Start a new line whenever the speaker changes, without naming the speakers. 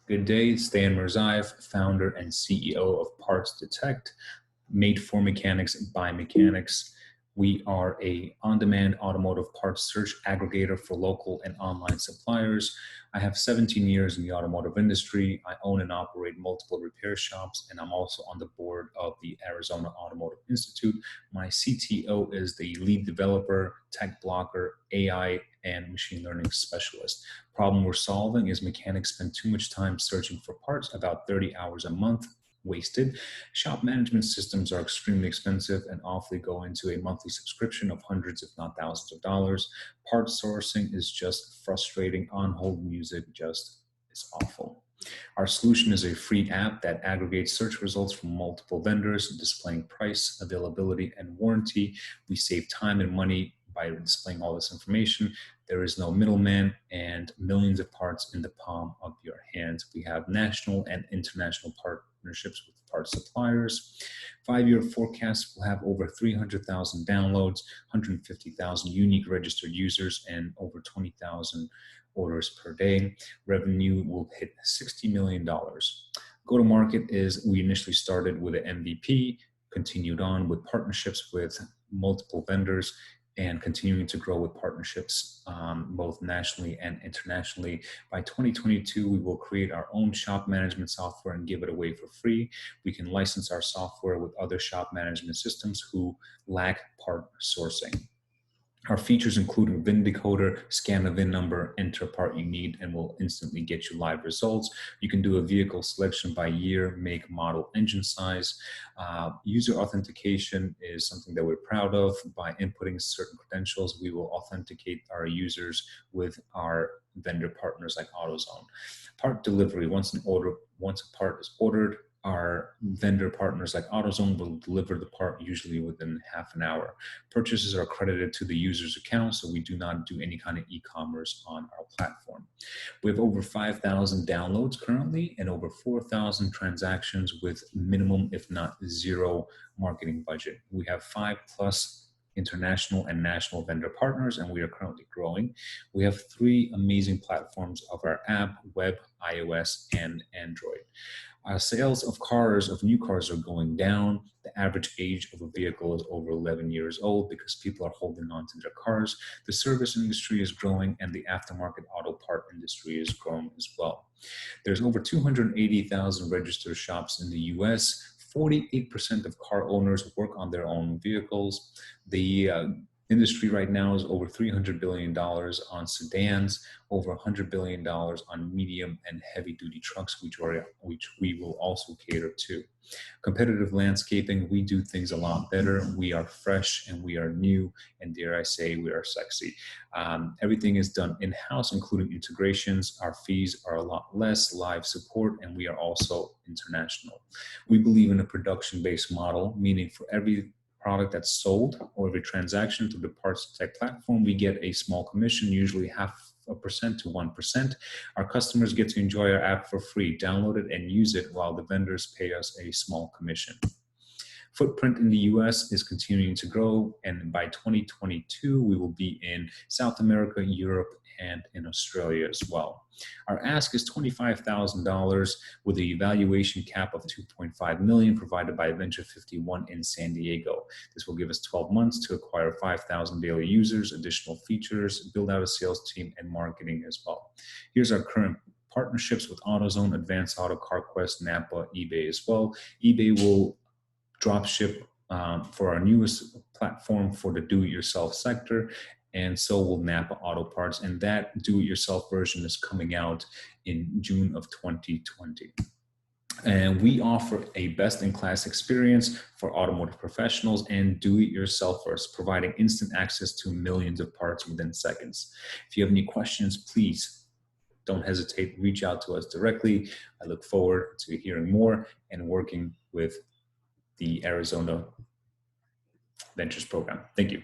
Good day, Stan Mirzaev, founder and CEO of Parts Detect, made for mechanics by mechanics. We are a on-demand automotive parts search aggregator for local and online suppliers. I have 17 years in the automotive industry. I own and operate multiple repair shops, and I'm also on the board of the Arizona Automotive Institute. My CTO is the lead developer, tech blocker, AI, and machine learning specialist. Problem we're solving is mechanics spend too much time searching for parts, about 30 hours a month wasted. Shop management systems are extremely expensive and awfully go into a monthly subscription of hundreds, if not thousands of dollars. Parts sourcing is just frustrating. On-hold music just is awful. Our solution is a free app that aggregates search results from multiple vendors, displaying price, availability, and warranty. We save time and money by displaying all this information. There is no middleman, and millions of parts in the palm of your hands. We have national and international partnerships with parts suppliers. 5-year forecast will have over 300,000 downloads, 150,000 unique registered users, and over 20,000 orders per day. Revenue will hit $60 million. Go-to-market is we initially started with an MVP, continued on with partnerships with multiple vendors, and continuing to grow with partnerships both nationally and internationally. By 2022, we will create our own shop management software and give it away for free. We can license our software with other shop management systems who lack part sourcing. Our features include a VIN decoder, scan the VIN number, enter a part you need, and will instantly get you live results. You can do a vehicle selection by year, make, model, engine size. User authentication is something that we're proud of. By inputting certain credentials, we will authenticate our users with our vendor partners like AutoZone. Part delivery, once a part is ordered, our vendor partners like AutoZone will deliver the part usually within half an hour. Purchases are credited to the user's account, so we do not do any kind of e-commerce on our platform. We have over 5,000 downloads currently and over 4,000 transactions with minimum, if not zero, marketing budget. We have 5+ international and national vendor partners, and we are currently growing. We have 3 amazing platforms of our app: web, iOS, and Android. Sales of new cars are going down. The average age of a vehicle is over 11 years old because people are holding on to their cars. The service industry is growing, and the aftermarket auto part industry is growing as well. There's over 280,000 registered shops in the US. 48% of car owners work on their own vehicles. The industry right now is over $300 billion on sedans, over $100 billion on medium and heavy duty trucks, which we will also cater to. Competitive landscaping, we do things a lot better. We are fresh and we are new, and dare I say, we are sexy. Everything is done in-house, including integrations. Our fees are a lot less, live support, and we are also international. We believe in a production-based model, meaning for every product that's sold or every transaction through the Parts Detect platform, we get a small commission, usually 0.5% to 1%. Our customers get to enjoy our app for free, download it and use it, while the vendors pay us a small commission. Footprint in the US is continuing to grow, and by 2022, we will be in South America, Europe, and in Australia as well. Our ask is $25,000 with a valuation cap of $2.5 million provided by Venture 51 in San Diego. This will give us 12 months to acquire 5,000 daily users, additional features, build out a sales team, and marketing as well. Here's our current partnerships with AutoZone, Advanced Auto, CarQuest, Napa, eBay as well. eBay will drop ship for our newest platform for the do-it-yourself sector, and so will Napa Auto Parts, and that do-it-yourself version is coming out in June of 2020. And we offer a best-in-class experience for automotive professionals and do-it-yourselfers, providing instant access to millions of parts within seconds. If you have any questions, please don't hesitate, reach out to us directly. I look forward to hearing more and working with the Arizona Ventures program. Thank you.